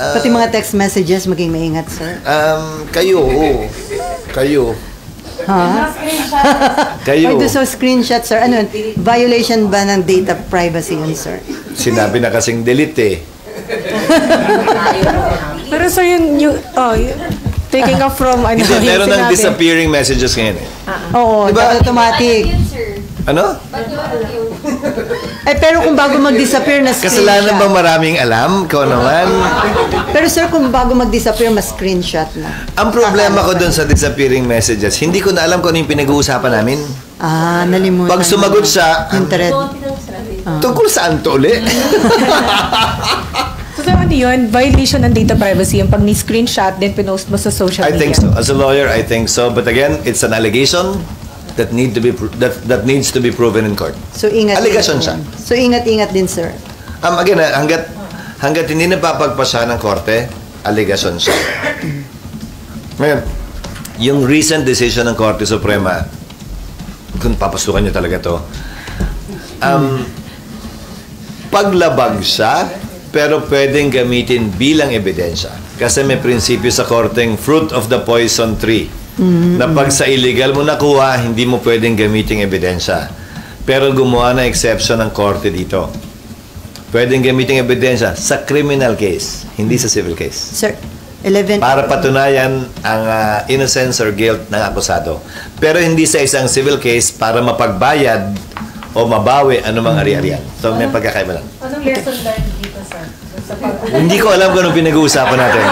Pati mga text messages, maging maingat, sir. Kayo, oo. Kayo. Ha? Kayo. Ay, doon sa screenshot, sir. Ano yun? Violation ba ng data privacy yun, sir? Sinabi na kasing delete eh. Pero sir, taking off from ano. Hindi, meron ng disappearing messages ngayon eh. Oo, Diba? automatic. Ano? Eh, pero kung bago mag-disappear na screenshot. Kasalanan bang maraming alam? Ikaw naman. Pero sir, kung bago mag-disappear, mas screenshot na. Ang problema ko dun sa disappearing messages, hindi ko na alam kung ano yung pinag-uusapan namin. Nalimutan. Pag sumagot siya, yung thread. tungkol saan to uli? So sir, ano yun? Violation ng data privacy yung pag ni-screenshot then pinost mo sa social I media. think so. As a lawyer, I think so. But again, it's an allegation that that needs to be proven in court. So, ingat. Allegation siya. So, ingat-ingat din, sir. Again, hanggat hindi napapagpasya ng korte, allegation siya. Ngayon, yung recent decision ng Korte Suprema, kung papasukan niyo talaga to, paglabag siya, pero pwedeng gamitin bilang ebidensya. Kasi may prinsipyo sa korteng fruit of the poison tree. Na pag sa illegal mo nakuha, hindi mo pwedeng gamitin ebidensya. Pero gumawa na exception ng korte dito. Pwedeng gamitin ebidensya sa criminal case, hindi sa civil case. Sir, 11. Para patunayan ang innocence or guilt ng akusado. Pero hindi sa isang civil case para mapagbayad o mabawi anumang ari-arian. So may pagkakaiba lang. Anong lesson learned dito, sir? Hindi ko alam kung anong pinag-uusapan natin.